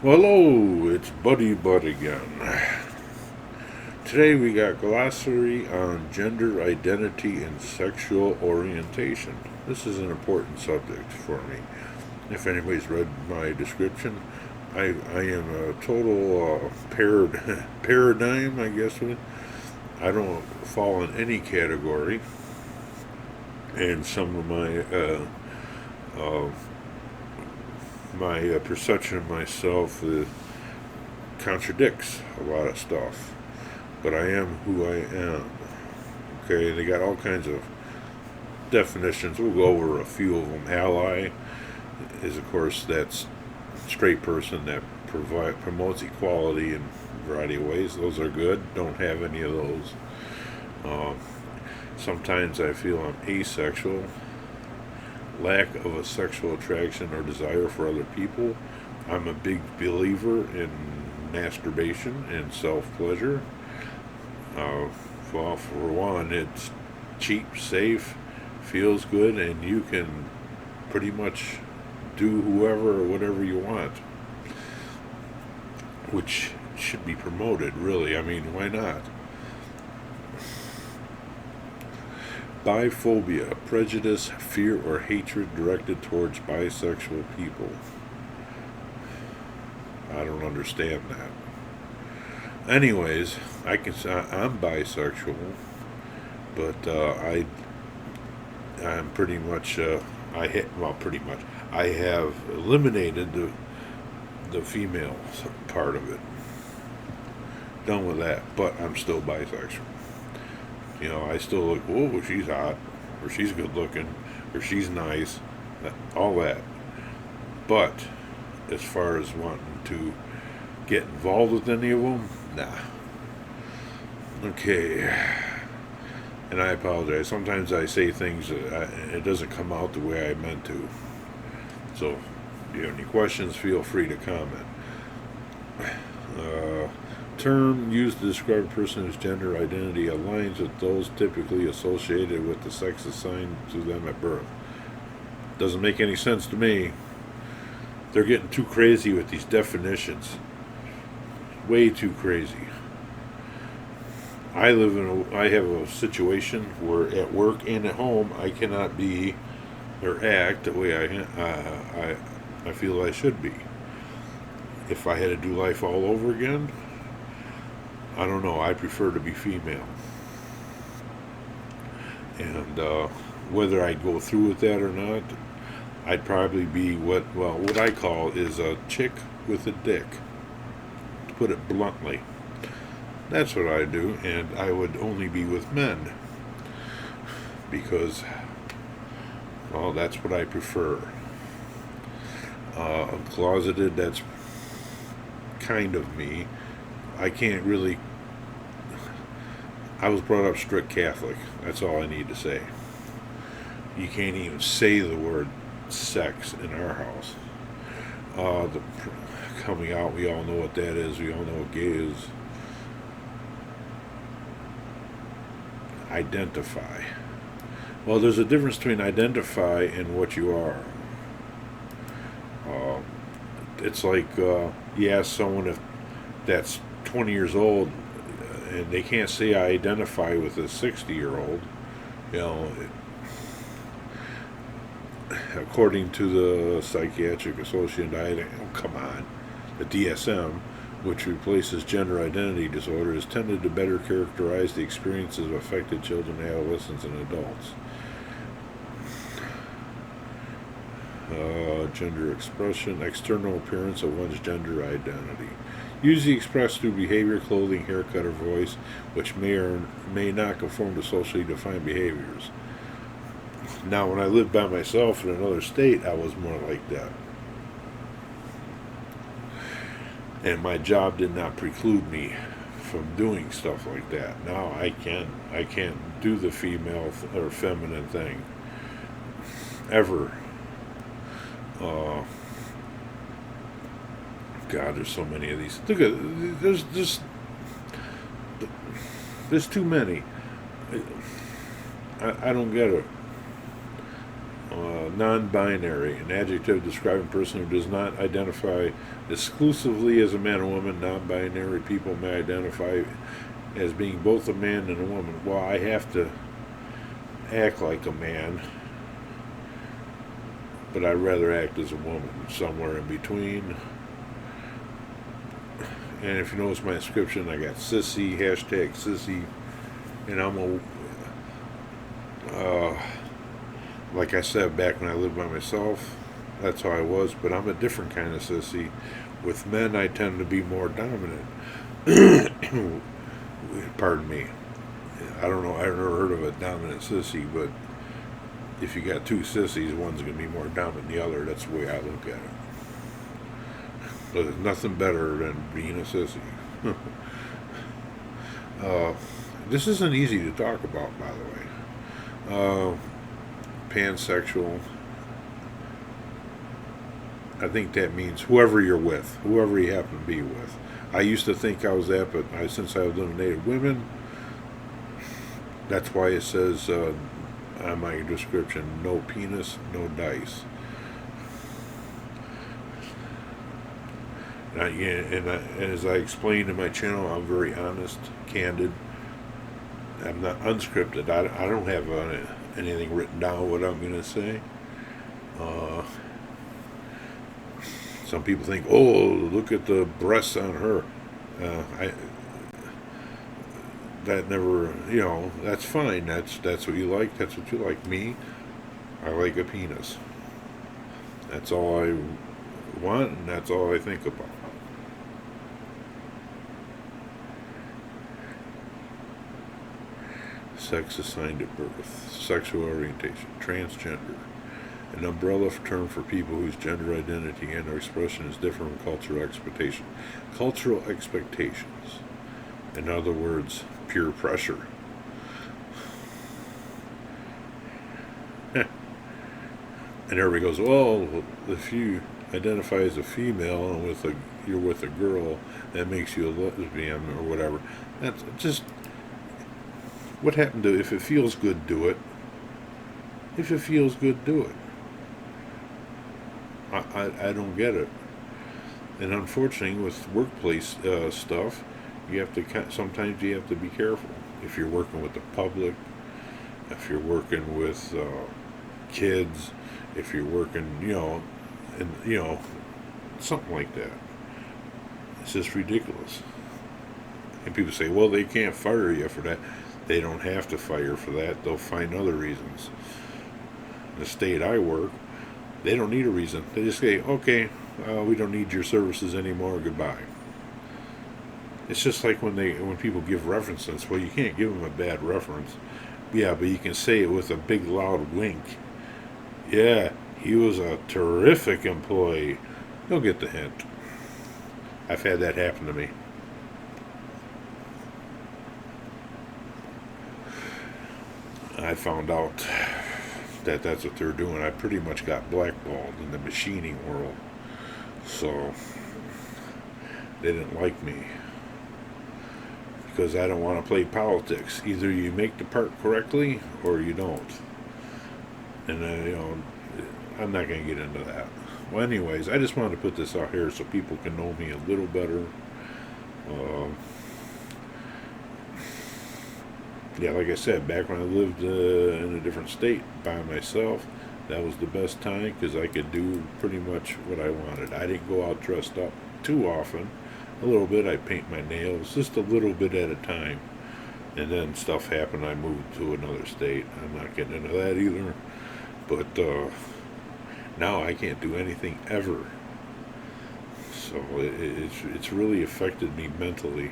Well, hello, it's Buddy Bud again. Today we got glossary on gender identity and sexual orientation. This is an important subject for me. If anybody's read my description, I am a total paradigm, I guess. I don't fall in any category, and some of uh, my perception of myself contradicts a lot of stuff. But I am who I am. Okay, they got all kinds of definitions. We'll go over a few of them. Ally is, of course, that straight person that promotes equality in a variety of ways. Those are good. Don't have any of those. Um, Sometimes I feel I'm asexual. Lack of a sexual attraction or desire for other people. I'm a big believer in masturbation and self-pleasure. Uh, well, for one, it's cheap, safe, feels good, and you can pretty much do whoever or whatever you want, which should be promoted, really. I mean, why not? Biphobia, prejudice, fear, or hatred directed towards bisexual people. I don't understand that. Anyways, I'm bisexual, but I'm pretty much pretty much I have eliminated the female part of it. Done with that, but I'm still bisexual. You know, I still look, oh, she's hot, or she's good looking, or she's nice, all that. But as far as wanting to get involved with any of them, nah. Okay. And I apologize. Sometimes I say things it doesn't come out the way I meant to. So, if you have any questions, feel free to comment. Uh, Term used to describe a person whose gender identity aligns with those typically associated with the sex assigned to them at birth. Doesn't make any sense to me. They're getting too crazy with these definitions. Way too crazy. I have a situation where at work and at home I cannot be or act the way I feel I should be. If I had to do life all over again, I don't know. I prefer to be female, and whether I'd go through with that or not, I'd probably be what I call is a chick with a dick. To put it bluntly, that's what I do, and I would only be with men because, well, that's what I prefer. Closeted, that's kind of me. I can't really. I was brought up strict Catholic. That's all I need to say. You can't even say the word sex in our house. The coming out, we all know what that is. We all know what gay is. Identify. Well, there's a difference between identify and what you are. Uh, it's like you ask someone if that's 20 years old and they can't say I identify with a 60-year-old. You know, according to the Psychiatric Association, oh, come on, the DSM, which replaces gender identity disorder, is tended to better characterize the experiences of affected children, adolescents, and adults. Gender expression, external appearance of one's gender identity. Usually expressed through behavior, clothing, haircut, or voice, which may or may not conform to socially defined behaviors. Now, when I lived by myself in another state, I was more like that. And my job did not preclude me from doing stuff like that. Now I can't do the female or feminine thing ever. God, there's so many of these. Look at there's too many. I don't get it. non-binary, an adjective describing a person who does not identify exclusively as a man or woman. Non-binary people may identify as being both a man and a woman. Well, I have to act like a man, but I'd rather act as a woman, somewhere in between. And if you notice my description, I got sissy, hashtag sissy, and I'm like I said back when I lived by myself, that's how I was, but I'm a different kind of sissy. With men, I tend to be more dominant. Pardon me. I don't know, I've never heard of a dominant sissy, but if you got two sissies, one's going to be more dominant than the other. That's the way I look at it. But there's nothing better than being a sissy. This isn't easy to talk about, by the way. Pansexual. I think that means whoever you're with, whoever you happen to be with. I used to think I was that, but since I eliminated women, that's why it says on my description, no penis, no dice. And as I explained in my channel, I'm very honest, candid. I'm not unscripted. I don't have anything written down what I'm going to say. Some people think, oh, look at the breasts on her. That never, that's fine. That's what you like. That's what you like. Me, I like a penis. That's all I want, and that's all I think about. Sex assigned at birth, sexual orientation, transgender, an umbrella term for people whose gender identity and or expression is different from cultural expectation. Cultural expectations, in other words, peer pressure. And everybody goes, well, if you identify as a female and you're with a girl, that makes you a lesbian or whatever. That's just, what happened to, if it feels good, do it. If it feels good, do it. I don't get it. And unfortunately, with workplace stuff, sometimes you have to be careful. If you're working with the public, if you're working with kids, if you're working, something like that. It's just ridiculous. And people say, well, they can't fire you for that. They don't have to fire for that. They'll find other reasons. In the state I work, they don't need a reason. They just say, okay, we don't need your services anymore, goodbye. It's just like when people give references. Well, you can't give them a bad reference. Yeah, but you can say it with a big loud wink. Yeah, he was a terrific employee. They'll get the hint. I've had that happen to me. I found out that that's what they're doing. I pretty much got blackballed in the machining world. So they didn't like me because I don't want to play politics. Either you make the part correctly or you don't. And I'm not going to get into that. Well, anyways, I just wanted to put this out here so people can know me a little better. Yeah, like I said, back when I lived in a different state by myself, that was the best time because I could do pretty much what I wanted. I didn't go out dressed up too often. A little bit, I'd paint my nails, just a little bit at a time. And then stuff happened, I moved to another state. I'm not getting into that either. But now I can't do anything ever. So it's really affected me mentally.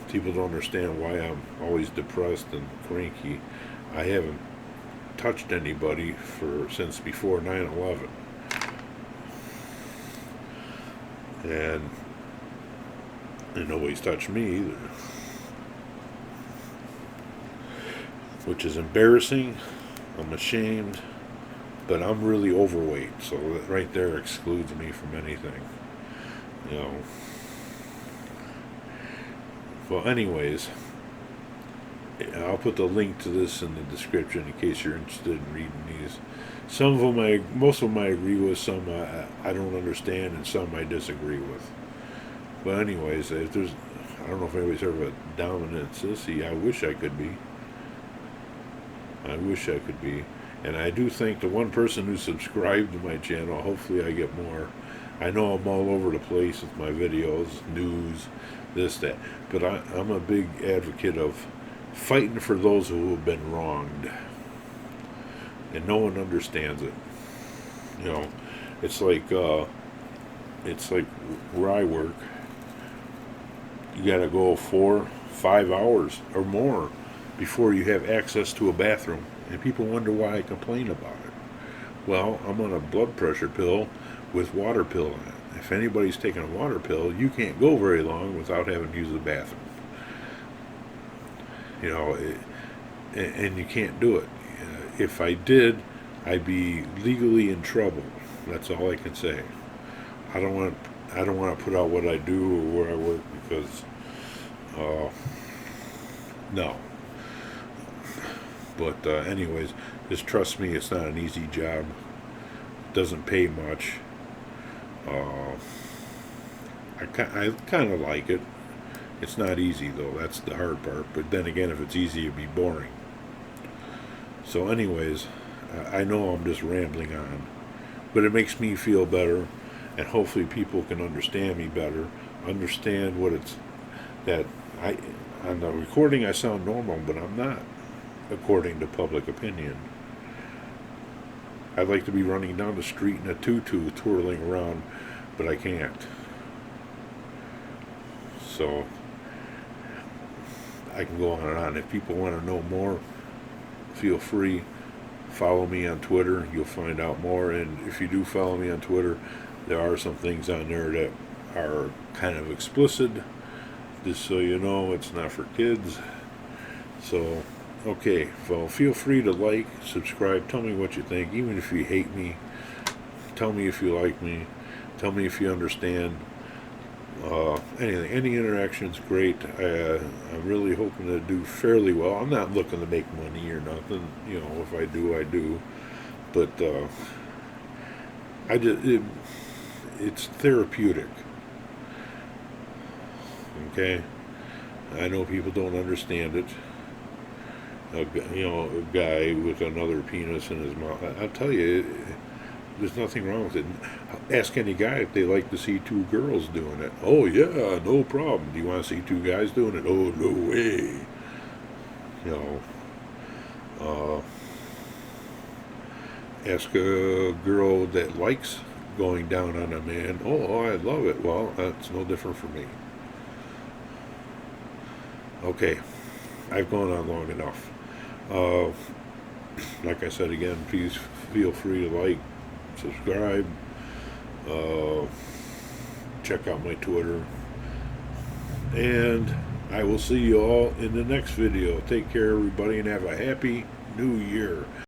People don't understand why I'm always depressed and cranky. I haven't touched anybody since before 9/11. And nobody's touched me either. Which is embarrassing. I'm ashamed. But I'm really overweight, so that right there excludes me from anything. Well, anyways, I'll put the link to this in the description in case you're interested in reading these. Some of them, most of them I agree with. Some I don't understand, and some I disagree with. But anyways, if there's, I don't know if anybody's heard of a dominant sissy. I wish I could be. I wish I could be. And I do thank the one person who subscribed to my channel. Hopefully I get more. I know I'm all over the place with my videos, news, this, that. But I'm a big advocate of fighting for those who have been wronged. And no one understands it. You know, it's like where I work. You got to go 4-5 hours or more before you have access to a bathroom. And people wonder why I complain about it. Well, I'm on a blood pressure pill with water pill in it. If anybody's taking a water pill, you can't go very long without having to use the bathroom. You know, and you can't do it. If I did, I'd be legally in trouble. That's all I can say. I don't want to put out what I do or where I work because, no. But anyways, just trust me, it's not an easy job. It doesn't pay much. I kind of like it. It's not easy though. That's the hard part. But then again, if it's easy, it'd be boring. So anyways, I know I'm just rambling on, but it makes me feel better, and hopefully people can understand me better. Understand what it's that on the recording I sound normal, but I'm not. According to public opinion, I'd like to be running down the street in a tutu twirling around, but I can't. So I can go on and on. If people want to know more, feel free. Follow me on Twitter. You'll find out more. And if you do follow me on Twitter, there are some things on there that are kind of explicit. Just so you know, it's not for kids. So okay, well, feel free to like, subscribe, tell me what you think, even if you hate me, tell me if you like me, tell me if you understand, anything, any interaction's great. I'm really hoping to do fairly well. I'm not looking to make money or nothing, you know, if I do, I do, but, it's therapeutic, okay? I know people don't understand it. A guy with another penis in his mouth. I'll tell you, there's nothing wrong with it. Ask any guy if they like to see two girls doing it. Oh yeah, no problem. Do you want to see two guys doing it? Oh, no way. You know, ask a girl that likes going down on a man. Oh, I love it. Well, that's no different for me. Okay, I've gone on long enough. Like I said again, please feel free to like, subscribe, check out my Twitter, and I will see you all in the next video. Take care, everybody, and have a happy new year.